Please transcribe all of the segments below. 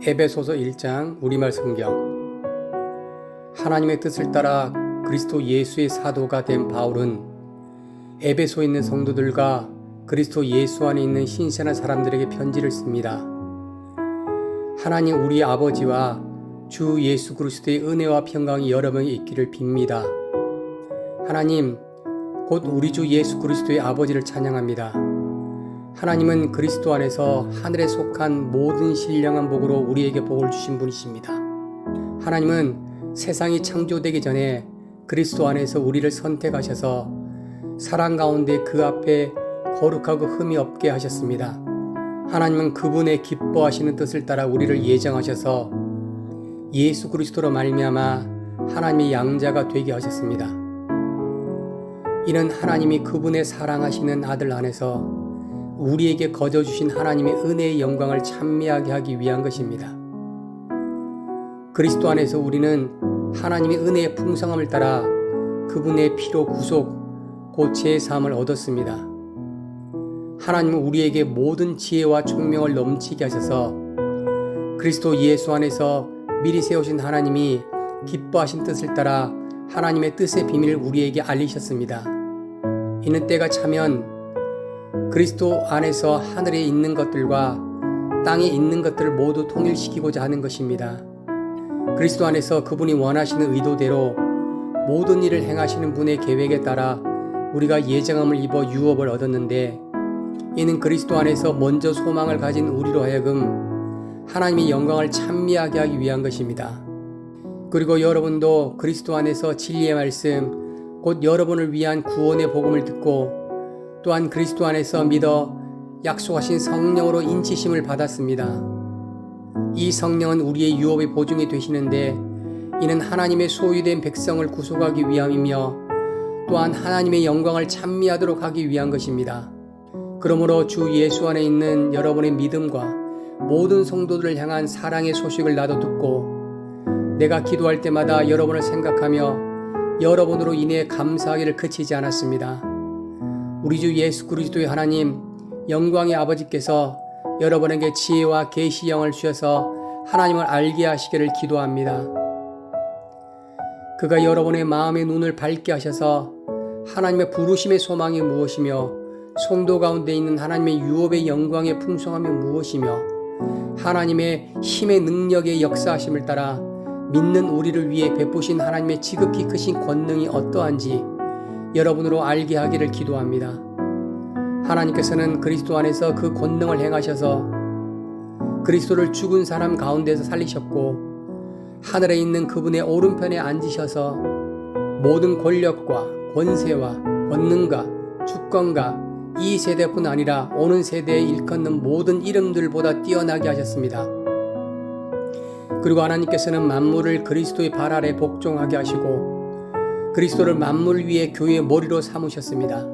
에베소서 1장 우리말 성경. 하나님의 뜻을 따라 그리스도 예수의 사도가 된 바울은 에베소에 있는 성도들과 그리스도 예수 안에 있는 신선한 사람들에게 편지를 씁니다. 하나님 우리 아버지와 주 예수 그리스도의 은혜와 평강이 여러 명이 있기를 빕니다. 하나님 곧 우리 주 예수 그리스도의 아버지를 찬양합니다. 하나님은 그리스도 안에서 하늘에 속한 모든 신령한 복으로 우리에게 복을 주신 분이십니다. 하나님은 세상이 창조되기 전에 그리스도 안에서 우리를 선택하셔서 사랑 가운데 그 앞에 거룩하고 흠이 없게 하셨습니다. 하나님은 그분의 기뻐하시는 뜻을 따라 우리를 예정하셔서 예수 그리스도로 말미암아 하나님의 양자가 되게 하셨습니다. 이는 하나님이 그분의 사랑하시는 아들 안에서 우리에게 거저주신 하나님의 은혜의 영광을 찬미하게 하기 위한 것입니다. 그리스도 안에서 우리는 하나님의 은혜의 풍성함을 따라 그분의 피로 구속, 곧 제사함을 얻었습니다. 하나님은 우리에게 모든 지혜와 총명을 넘치게 하셔서 그리스도 예수 안에서 미리 세우신 하나님이 기뻐하신 뜻을 따라 하나님의 뜻의 비밀을 우리에게 알리셨습니다. 이는 때가 차면 그리스도 안에서 하늘에 있는 것들과 땅에 있는 것들을 모두 통일시키고자 하는 것입니다. 그리스도 안에서 그분이 원하시는 의도대로 모든 일을 행하시는 분의 계획에 따라 우리가 예정함을 입어 유업을 얻었는데, 이는 그리스도 안에서 먼저 소망을 가진 우리로 하여금 하나님의 영광을 찬미하게 하기 위한 것입니다. 그리고 여러분도 그리스도 안에서 진리의 말씀, 곧 여러분을 위한 구원의 복음을 듣고 또한 그리스도 안에서 믿어 약속하신 성령으로 인치심을 받았습니다. 이 성령은 우리의 유업의 보증이 되시는데, 이는 하나님의 소유된 백성을 구속하기 위함이며 또한 하나님의 영광을 찬미하도록 하기 위한 것입니다. 그러므로 주 예수 안에 있는 여러분의 믿음과 모든 성도들을 향한 사랑의 소식을 나도 듣고 내가 기도할 때마다 여러분을 생각하며 여러분으로 인해 감사하기를 그치지 않았습니다. 우리 주 예수 그리스도의 하나님 영광의 아버지께서 여러분에게 지혜와 계시 영을 주셔서 하나님을 알게 하시기를 기도합니다. 그가 여러분의 마음의 눈을 밝게 하셔서 하나님의 부르심의 소망이 무엇이며 성도 가운데 있는 하나님의 유업의 영광의 풍성함이 무엇이며 하나님의 힘의 능력의 역사하심을 따라 믿는 우리를 위해 베푸신 하나님의 지극히 크신 권능이 어떠한지 여러분으로 알게 하기를 기도합니다. 하나님께서는 그리스도 안에서 그 권능을 행하셔서 그리스도를 죽은 사람 가운데서 살리셨고 하늘에 있는 그분의 오른편에 앉으셔서 모든 권력과 권세와 권능과 주권과 이 세대뿐 아니라 오는 세대에 일컫는 모든 이름들보다 뛰어나게 하셨습니다. 그리고 하나님께서는 만물을 그리스도의 발 아래 복종하게 하시고 그리스도를 만물 위에 교회의 머리로 삼으셨습니다.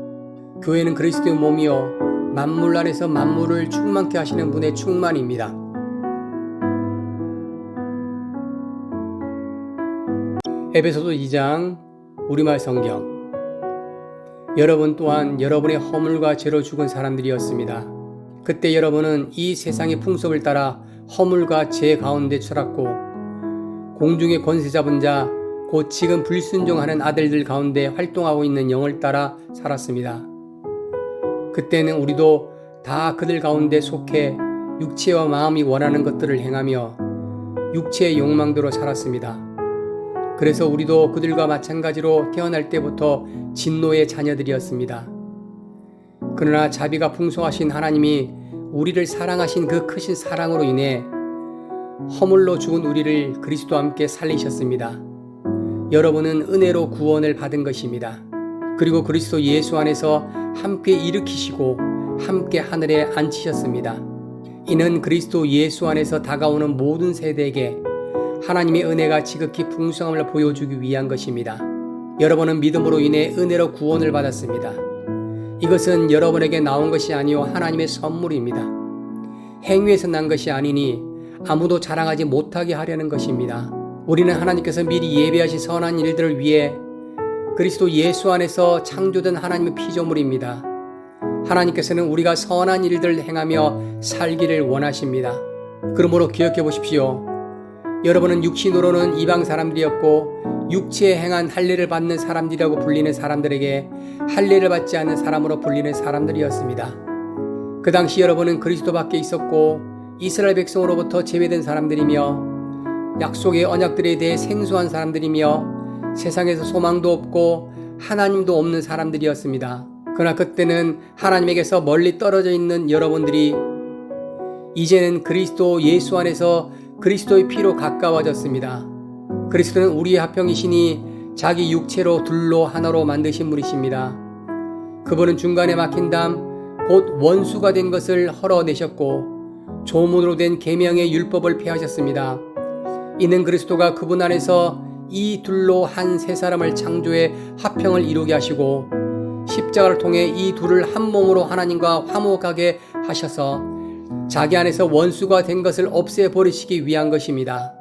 교회는 그리스도의 몸이요 만물 안에서 만물을 충만케 하시는 분의 충만입니다. 에베소서 2장 우리말 성경. 여러분 또한 여러분의 허물과 죄로 죽은 사람들이었습니다. 그때 여러분은 이 세상의 풍속을 따라 허물과 죄 가운데 처랐고 공중의 권세 잡은 자 곧 지금 불순종하는 아들들 가운데 활동하고 있는 영을 따라 살았습니다. 그때는 우리도 다 그들 가운데 속해 육체와 마음이 원하는 것들을 행하며 육체의 욕망대로 살았습니다. 그래서 우리도 그들과 마찬가지로 태어날 때부터 진노의 자녀들이었습니다. 그러나 자비가 풍성하신 하나님이 우리를 사랑하신 그 크신 사랑으로 인해 허물로 죽은 우리를 그리스도와 함께 살리셨습니다. 여러분은 은혜로 구원을 받은 것입니다. 그리고 그리스도 예수 안에서 함께 일으키시고 함께 하늘에 앉히셨습니다. 이는 그리스도 예수 안에서 다가오는 모든 세대에게 하나님의 은혜가 지극히 풍성함을 보여주기 위한 것입니다. 여러분은 믿음으로 인해 은혜로 구원을 받았습니다. 이것은 여러분에게 나온 것이 아니요 하나님의 선물입니다. 행위에서 난 것이 아니니 아무도 자랑하지 못하게 하려는 것입니다. 우리는 하나님께서 미리 예비하신 선한 일들을 위해 그리스도 예수 안에서 창조된 하나님의 피조물입니다. 하나님께서는 우리가 선한 일들을 행하며 살기를 원하십니다. 그러므로 기억해 보십시오. 여러분은 육신으로는 이방 사람들이었고 육체에 행한 할례를 받는 사람들이라고 불리는 사람들에게 할례를 받지 않는 사람으로 불리는 사람들이었습니다. 그 당시 여러분은 그리스도 밖에 있었고 이스라엘 백성으로부터 제외된 사람들이며 약속의 언약들에 대해 생소한 사람들이며 세상에서 소망도 없고 하나님도 없는 사람들이었습니다. 그러나 그때는 하나님에게서 멀리 떨어져 있는 여러분들이 이제는 그리스도 예수 안에서 그리스도의 피로 가까워졌습니다. 그리스도는 우리의 화평이시니 자기 육체로 둘로 하나로 만드신 분이십니다. 그분은 중간에 막힌 담 곧 원수가 된 것을 헐어내셨고 조문으로 된 계명의 율법을 폐하셨습니다. 이는 그리스도가 그분 안에서 이 둘로 한 세 사람을 창조해 화평을 이루게 하시고 십자가를 통해 이 둘을 한 몸으로 하나님과 화목하게 하셔서 자기 안에서 원수가 된 것을 없애버리시기 위한 것입니다.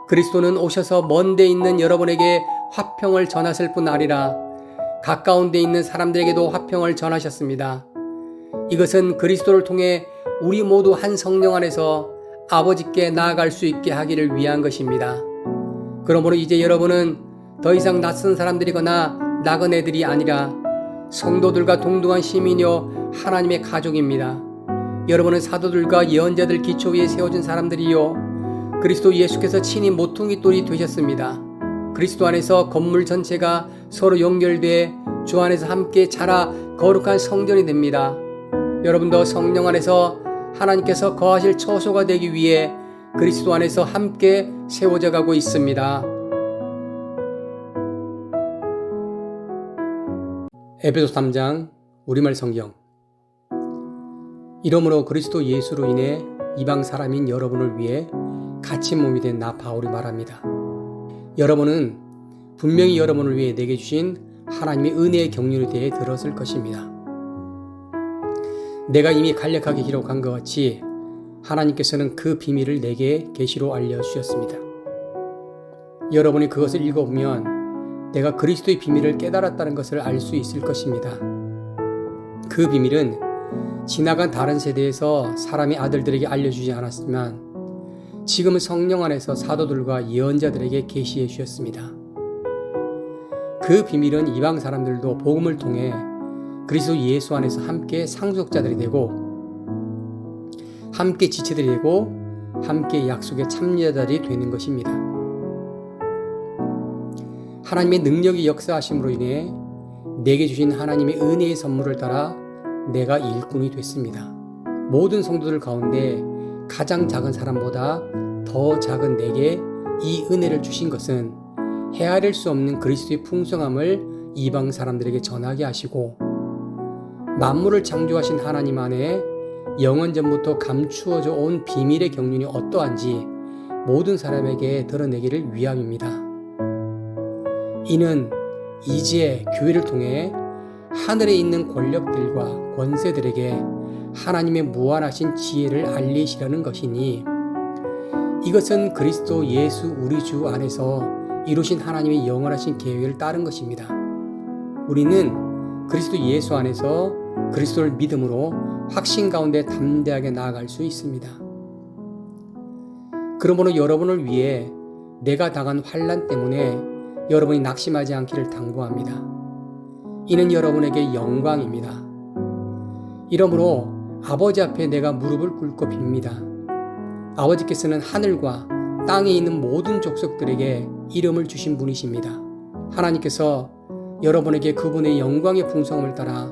그리스도는 오셔서 먼 데 있는 여러분에게 화평을 전하실 뿐 아니라 가까운 데 있는 사람들에게도 화평을 전하셨습니다. 이것은 그리스도를 통해 우리 모두 한 성령 안에서 아버지께 나아갈 수 있게 하기를 위한 것입니다. 그러므로 이제 여러분은 더 이상 낯선 사람들이거나 나그네들이 아니라 성도들과 동등한 시민이요 하나님의 가족입니다. 여러분은 사도들과 예언자들 기초 위에 세워진 사람들이요 그리스도 예수께서 친히 모퉁이 돌이 되셨습니다. 그리스도 안에서 건물 전체가 서로 연결돼 주 안에서 함께 자라 거룩한 성전이 됩니다. 여러분도 성령 안에서 하나님께서 거하실 처소가 되기 위해 그리스도 안에서 함께 세워져 가고 있습니다. 에베소 3장 우리말 성경. 이러므로 그리스도 예수로 인해 이방 사람인 여러분을 위해 갇힌 몸이 된 나 바울이 말합니다. 여러분은 분명히 여러분을 위해 내게 주신 하나님의 은혜의 경륜에 대해 들었을 것입니다. 내가 이미 간략하게 기록한 것 같이 하나님께서는 그 비밀을 내게 계시로 알려주셨습니다. 여러분이 그것을 읽어보면 내가 그리스도의 비밀을 깨달았다는 것을 알 수 있을 것입니다. 그 비밀은 지나간 다른 세대에서 사람의 아들들에게 알려주지 않았지만 지금은 성령 안에서 사도들과 예언자들에게 계시해 주셨습니다. 그 비밀은 이방 사람들도 복음을 통해 그리스도 예수 안에서 함께 상속자들이 되고 함께 지체들이 되고 함께 약속의 참여자들이 되는 것입니다. 하나님의 능력이 역사하심으로 인해 내게 주신 하나님의 은혜의 선물을 따라 내가 일꾼이 됐습니다. 모든 성도들 가운데 가장 작은 사람보다 더 작은 내게 이 은혜를 주신 것은 헤아릴 수 없는 그리스도의 풍성함을 이방 사람들에게 전하게 하시고 만물을 창조하신 하나님 안에 영원전부터 감추어져 온 비밀의 경륜이 어떠한지 모든 사람에게 드러내기를 위함입니다. 이는 이제 교회를 통해 하늘에 있는 권력들과 권세들에게 하나님의 무한하신 지혜를 알리시려는 것이니 이것은 그리스도 예수 우리 주 안에서 이루신 하나님의 영원하신 계획을 따른 것입니다. 우리는 그리스도 예수 안에서 그리스도를 믿음으로 확신 가운데 담대하게 나아갈 수 있습니다. 그러므로 여러분을 위해 내가 당한 환난 때문에 여러분이 낙심하지 않기를 당부합니다. 이는 여러분에게 영광입니다. 이러므로 아버지 앞에 내가 무릎을 꿇고 빕니다. 아버지께서는 하늘과 땅에 있는 모든 족속들에게 이름을 주신 분이십니다. 하나님께서 여러분에게 그분의 영광의 풍성함을 따라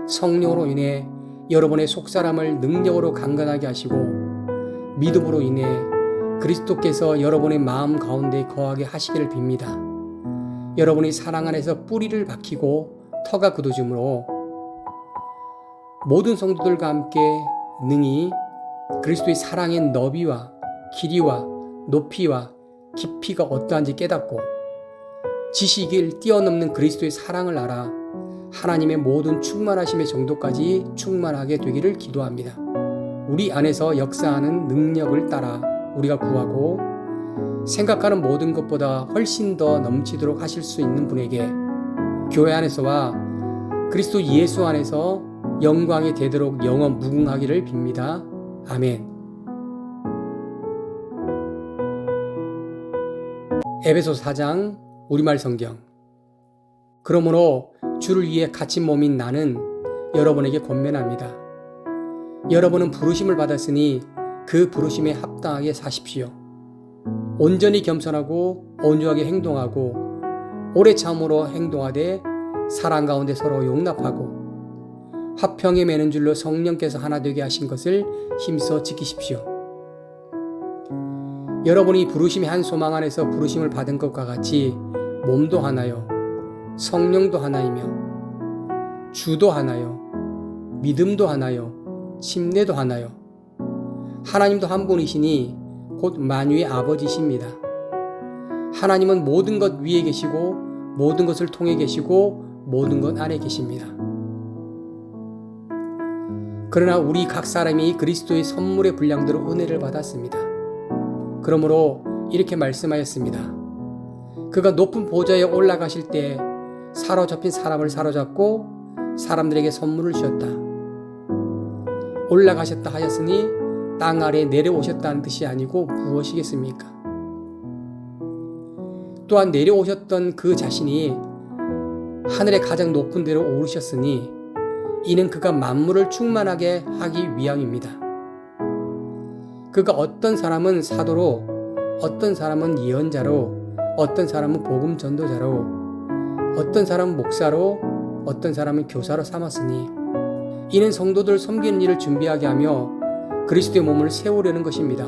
성령으로 인해 여러분의 속사람을 능력으로 강건하게 하시고 믿음으로 인해 그리스도께서 여러분의 마음 가운데 거하게 하시기를 빕니다. 여러분이 사랑 안에서 뿌리를 박히고 터가 굳어짐으로 모든 성도들과 함께 능히 그리스도의 사랑의 너비와 길이와 높이와 깊이가 어떠한지 깨닫고 지식을 뛰어넘는 그리스도의 사랑을 알아 하나님의 모든 충만하심의 정도까지 충만하게 되기를 기도합니다. 우리 안에서 역사하는 능력을 따라 우리가 구하고 생각하는 모든 것보다 훨씬 더 넘치도록 하실 수 있는 분에게 교회 안에서와 그리스도 예수 안에서 영광이 되도록 영원 무궁하기를 빕니다. 아멘. 에베소서 4장 우리말 성경. 그러므로 주를 위해 갇힌 몸인 나는 여러분에게 권면합니다. 여러분은 부르심을 받았으니 그 부르심에 합당하게 사십시오. 온전히 겸손하고 온유하게 행동하고 오래 참으로 행동하되 사랑 가운데 서로 용납하고 화평에 매는 줄로 성령께서 하나 되게 하신 것을 힘써 지키십시오. 여러분이 부르심의 한 소망 안에서 부르심을 받은 것과 같이 몸도 하나요, 성령도 하나이며 주도 하나요, 믿음도 하나요, 침례도 하나요. 하나님도 한 분이시니 곧 만유의 아버지십니다. 하나님은 모든 것 위에 계시고 모든 것을 통해 계시고 모든 것 안에 계십니다. 그러나 우리 각 사람이 그리스도의 선물의 분량대로 은혜를 받았습니다. 그러므로 이렇게 말씀하였습니다. 그가 높은 보좌에 올라가실 때 사로잡힌 사람을 사로잡고 사람들에게 선물을 주셨다. 올라가셨다 하였으니 땅 아래에 내려오셨다는 뜻이 아니고 무엇이겠습니까? 또한 내려오셨던 그 자신이 하늘의 가장 높은 데로 오르셨으니 이는 그가 만물을 충만하게 하기 위함입니다. 그가 어떤 사람은 사도로, 어떤 사람은 예언자로, 어떤 사람은 복음 전도자로, 어떤 사람은 목사로, 어떤 사람은 교사로 삼았으니 이는 성도들 섬기는 일을 준비하게 하며 그리스도의 몸을 세우려는 것입니다.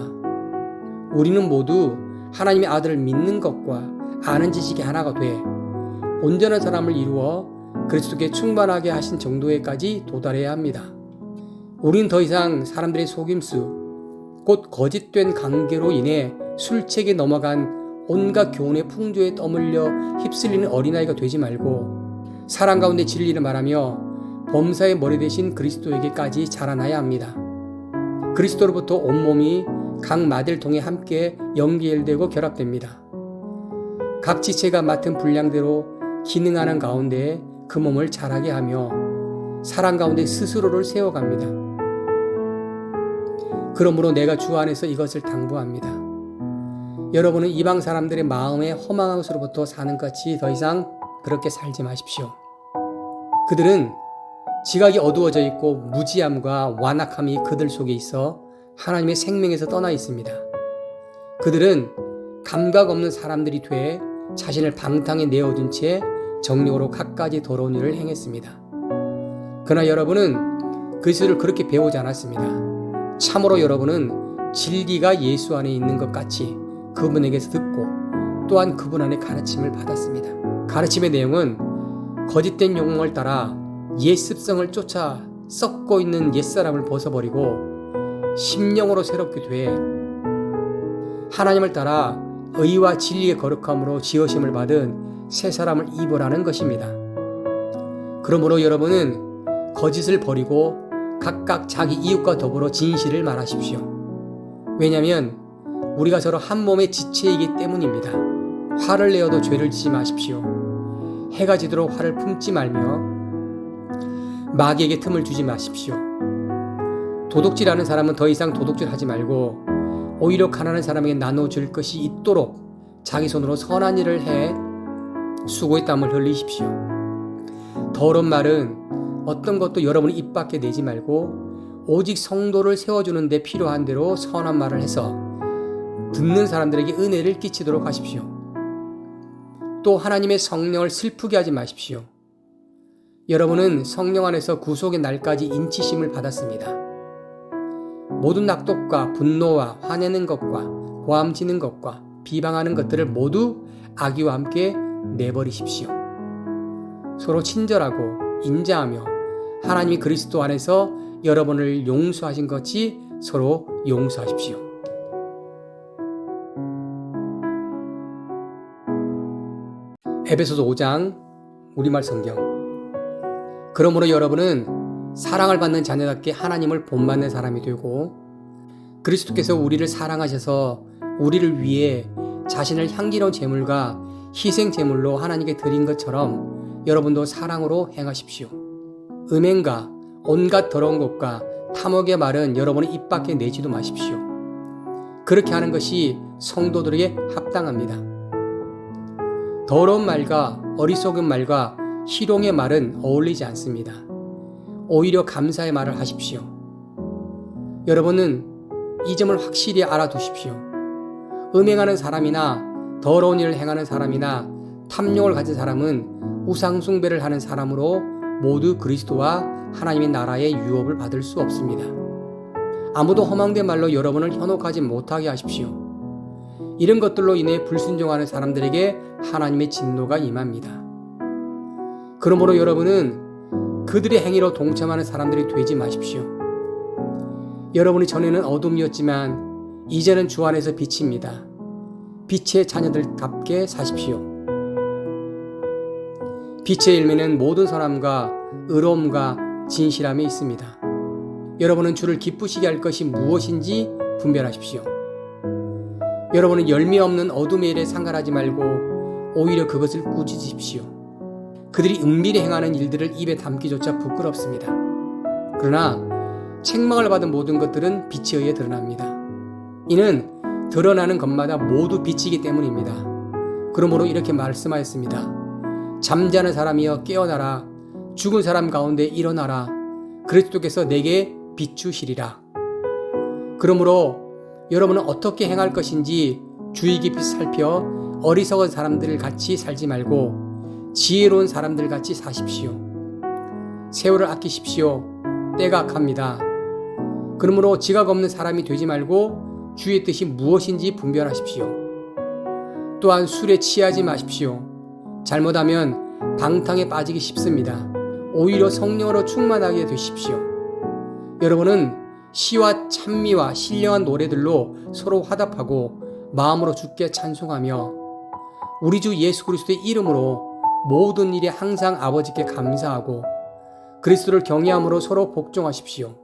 우리는 모두 하나님의 아들을 믿는 것과 아는 지식이 하나가 돼 온전한 사람을 이루어 그리스도께 충만하게 하신 정도에까지 도달해야 합니다. 우리는 더 이상 사람들의 속임수, 곧 거짓된 관계로 인해 술책에 넘어간 온갖 교훈의 풍조에 떠밀려 휩쓸리는 어린아이가 되지 말고 사랑 가운데 진리를 말하며 범사의 머리 대신 그리스도에게까지 자라나야 합니다. 그리스도로부터 온몸이 각 마디를 통해 함께 연결되고 결합됩니다. 각 지체가 맡은 분량대로 기능하는 가운데 그 몸을 자라게 하며 사랑 가운데 스스로를 세워갑니다. 그러므로 내가 주 안에서 이것을 당부합니다. 여러분은 이방 사람들의 마음에 허망한 것으로부터 사는 것이 더 이상 그렇게 살지 마십시오. 그들은 지각이 어두워져 있고 무지함과 완악함이 그들 속에 있어 하나님의 생명에서 떠나 있습니다. 그들은 감각 없는 사람들이 돼 자신을 방탕에 내어준 채 정욕으로 갖가지 더러운 일을 행했습니다. 그러나 여러분은 그리스도를 그렇게 배우지 않았습니다. 참으로 여러분은 진리가 예수 안에 있는 것 같이 그분에게서 듣고 또한 그분 안에 가르침을 받았습니다. 가르침의 내용은 거짓된 욕망을 따라 옛 습성을 쫓아 썩고 있는 옛사람을 벗어버리고 심령으로 새롭게 돼 하나님을 따라 의와 진리의 거룩함으로 지으심을 받은 새 사람을 입으라는 것입니다. 그러므로 여러분은 거짓을 버리고 각각 자기 이웃과 더불어 진실을 말하십시오. 왜냐하면 우리가 서로 한 몸의 지체이기 때문입니다. 화를 내어도 죄를 짓지 마십시오. 해가 지도록 화를 품지 말며 마귀에게 틈을 주지 마십시오. 도둑질하는 사람은 더 이상 도둑질하지 말고 오히려 가난한 사람에게 나눠줄 것이 있도록 자기 손으로 선한 일을 해 수고의 땀을 흘리십시오. 더러운 말은 어떤 것도 여러분이 입 밖에 내지 말고 오직 성도를 세워주는 데 필요한 대로 선한 말을 해서 듣는 사람들에게 은혜를 끼치도록 하십시오. 또 하나님의 성령을 슬프게 하지 마십시오. 여러분은 성령 안에서 구속의 날까지 인치심을 받았습니다. 모든 낙독과 분노와 화내는 것과 고함지는 것과 비방하는 것들을 모두 악의와 함께 내버리십시오. 서로 친절하고 인자하며 하나님이 그리스도 안에서 여러분을 용서하신 것이 서로 용서하십시오. 에베소서 5장 우리말 성경. 그러므로 여러분은 사랑을 받는 자녀답게 하나님을 본받는 사람이 되고 그리스도께서 우리를 사랑하셔서 우리를 위해 자신을 향기로운 제물과 희생 제물로 하나님께 드린 것처럼 여러분도 사랑으로 행하십시오. 음행과 온갖 더러운 것과 탐욕의 말은 여러분의 입 밖에 내지도 마십시오. 그렇게 하는 것이 성도들에게 합당합니다. 더러운 말과 어리석은 말과 희롱의 말은 어울리지 않습니다. 오히려 감사의 말을 하십시오. 여러분은 이 점을 확실히 알아두십시오. 음행하는 사람이나 더러운 일을 행하는 사람이나 탐욕을 가진 사람은 우상숭배를 하는 사람으로 모두 그리스도와 하나님의 나라의 유업을 받을 수 없습니다. 아무도 험황된 말로 여러분을 현혹하지 못하게 하십시오. 이런 것들로 인해 불순종하는 사람들에게 하나님의 진노가 임합니다. 그러므로 여러분은 그들의 행위로 동참하는 사람들이 되지 마십시오. 여러분이 전에는 어둠이었지만 이제는 주 안에서 빛입니다. 빛의 자녀들답게 사십시오. 빛의 열매는 모든 선함과 의로움과 진실함이 있습니다. 여러분은 주를 기쁘시게 할 것이 무엇인지 분별하십시오. 여러분은 열매 없는 어둠의 일에 상관하지 말고 오히려 그것을 꾸짖으십시오. 그들이 은밀히 행하는 일들을 입에 담기조차 부끄럽습니다. 그러나 책망을 받은 모든 것들은 빛에 의해 드러납니다. 이는 드러나는 것마다 모두 빛이기 때문입니다. 그러므로 이렇게 말씀하였습니다. 잠자는 사람이여 깨어나라. 죽은 사람 가운데 일어나라. 그리스도께서 내게 비추시리라. 그러므로 여러분은 어떻게 행할 것인지 주의 깊이 살펴 어리석은 사람들 같이 살지 말고 지혜로운 사람들 같이 사십시오. 세월을 아끼십시오. 때가 악합니다. 그러므로 지각 없는 사람이 되지 말고 주의 뜻이 무엇인지 분별하십시오. 또한 술에 취하지 마십시오. 잘못하면 방탕에 빠지기 쉽습니다. 오히려 성령으로 충만하게 되십시오. 여러분은 시와 찬미와 신령한 노래들로 서로 화답하고 마음으로 주께 찬송하며 우리 주 예수 그리스도의 이름으로 모든 일에 항상 아버지께 감사하고 그리스도를 경외함으로 서로 복종하십시오.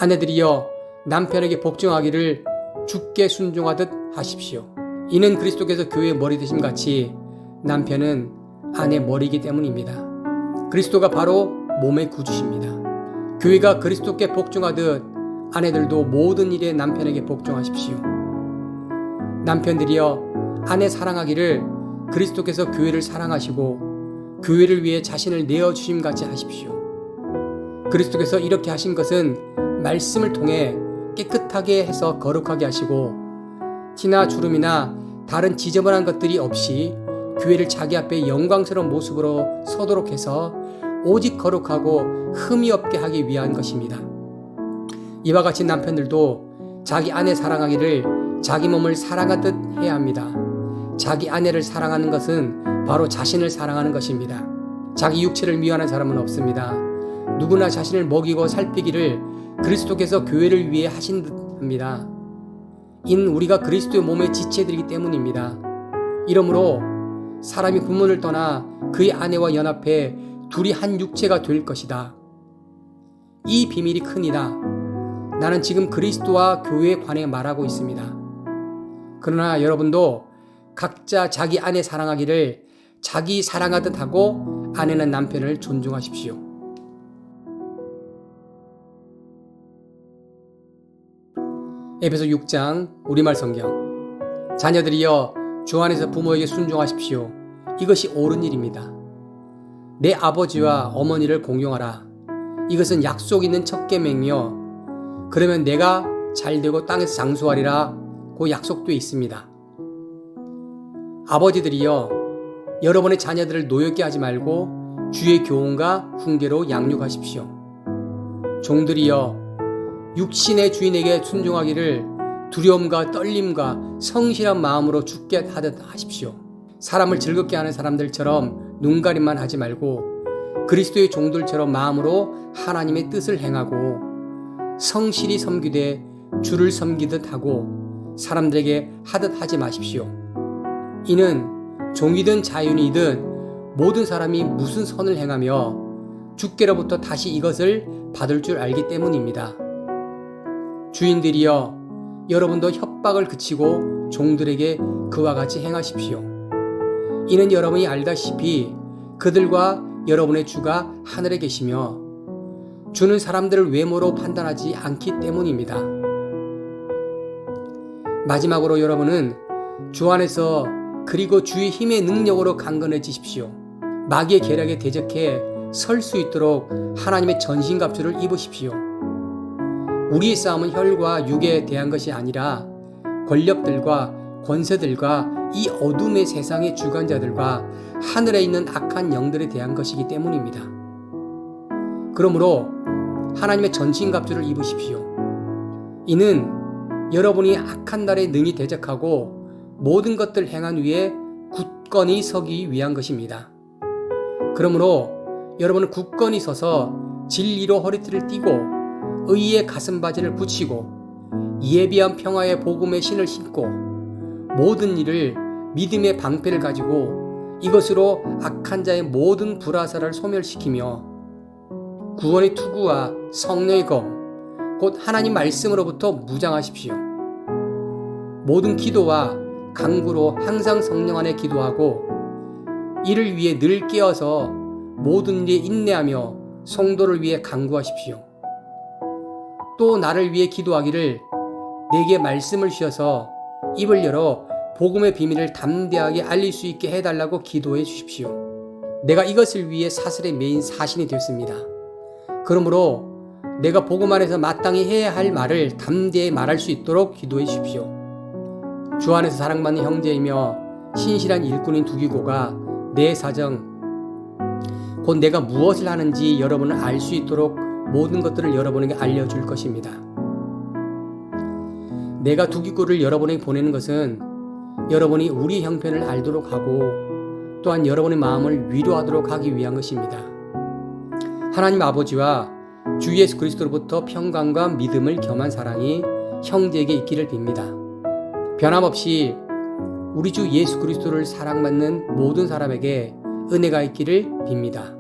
아내들이여 남편에게 복종하기를 주께 순종하듯 하십시오. 이는 그리스도께서 교회의 머리 되심 같이 남편은 아내 머리이기 때문입니다. 그리스도가 바로 몸의 구주십니다. 교회가 그리스도께 복종하듯 아내들도 모든 일에 남편에게 복종하십시오. 남편들이여 아내 사랑하기를 그리스도께서 교회를 사랑하시고 교회를 위해 자신을 내어주심 같이 하십시오. 그리스도께서 이렇게 하신 것은 말씀을 통해 깨끗하게 해서 거룩하게 하시고 티나 주름이나 다른 지저분한 것들이 없이 교회를 자기 앞에 영광스러운 모습으로 서도록 해서 오직 거룩하고 흠이 없게 하기 위한 것입니다. 이와 같이 남편들도 자기 아내 사랑하기를 자기 몸을 사랑하듯 해야 합니다. 자기 아내를 사랑하는 것은 바로 자신을 사랑하는 것입니다. 자기 육체를 미워하는 사람은 없습니다. 누구나 자신을 먹이고 살피기를 그리스도께서 교회를 위해 하신 듯 합니다. 이는 우리가 그리스도의 몸의 지체들이기 때문입니다. 이러므로 사람이 부모를 떠나 그의 아내와 연합해 둘이 한 육체가 될 것이다. 이 비밀이 크니라. 나는 지금 그리스도와 교회에 관해 말하고 있습니다. 그러나 여러분도 각자 자기 아내 사랑하기를 자기 사랑하듯 하고 아내는 남편을 존중하십시오. 에베소 6장 우리말 성경. 자녀들이여 주 안에서 부모에게 순종하십시오. 이것이 옳은 일입니다. 내 아버지와 어머니를 공경하라. 이것은 약속 있는 첫 계명이요 그러면 내가 잘되고 땅에서 장수하리라 고 약속되어 있습니다. 아버지들이여 여러분의 자녀들을 노엽게 하지 말고 주의 교훈과 훈계로 양육하십시오. 종들이여 육신의 주인에게 순종하기를 두려움과 떨림과 성실한 마음으로 주께 하듯 하십시오. 사람을 즐겁게 하는 사람들처럼 눈가림만 하지 말고 그리스도의 종들처럼 마음으로 하나님의 뜻을 행하고 성실히 섬기되 주를 섬기듯 하고 사람들에게 하듯 하지 마십시오. 이는 종이든 자유인이든 모든 사람이 무슨 선을 행하며 주께로부터 다시 이것을 받을 줄 알기 때문입니다. 주인들이여 여러분도 협박을 그치고 종들에게 그와 같이 행하십시오. 이는 여러분이 알다시피 그들과 여러분의 주가 하늘에 계시며 주는 사람들을 외모로 판단하지 않기 때문입니다. 마지막으로 여러분은 주 안에서 그리고 주의 힘의 능력으로 강건해지십시오. 마귀의 계략에 대적해 설 수 있도록 하나님의 전신갑주를 입으십시오. 우리의 싸움은 혈과 육에 대한 것이 아니라 권력들과 권세들과 이 어둠의 세상의 주관자들과 하늘에 있는 악한 영들에 대한 것이기 때문입니다. 그러므로 하나님의 전신갑주를 입으십시오. 이는 여러분이 악한 날에 능히 대적하고 모든 것들 행한 후에 굳건히 서기 위한 것입니다. 그러므로 여러분은 굳건히 서서 진리로 허리띠를 띠고 의의 가슴바지를 붙이고 예비한 평화의 복음의 신을 신고 모든 일을 믿음의 방패를 가지고 이것으로 악한 자의 모든 불화살을 소멸시키며 구원의 투구와 성령의 검 곧 하나님 말씀으로부터 무장하십시오. 모든 기도와 간구로 항상 성령 안에 기도하고 이를 위해 늘 깨어서 모든 일에 인내하며 성도를 위해 간구하십시오. 또 나를 위해 기도하기를 내게 말씀을 주셔서 입을 열어 복음의 비밀을 담대하게 알릴 수 있게 해달라고 기도해 주십시오. 내가 이것을 위해 사슬에 매인 사신이 되었습니다. 그러므로 내가 복음 안에서 마땅히 해야 할 말을 담대히 말할 수 있도록 기도해 주십시오. 주 안에서 사랑받는 형제이며 신실한 일꾼인 두기고가 내 사정, 곧 내가 무엇을 하는지 여러분은 알 수 있도록 모든 것들을 여러분에게 알려줄 것입니다. 내가 두기고를 여러분에게 보내는 것은 여러분이 우리 형편을 알도록 하고 또한 여러분의 마음을 위로하도록 하기 위한 것입니다. 하나님 아버지와 주 예수 그리스도로부터 평강과 믿음을 겸한 사랑이 형제에게 있기를 빕니다. 변함없이 우리 주 예수 그리스도를 사랑받는 모든 사람에게 은혜가 있기를 빕니다.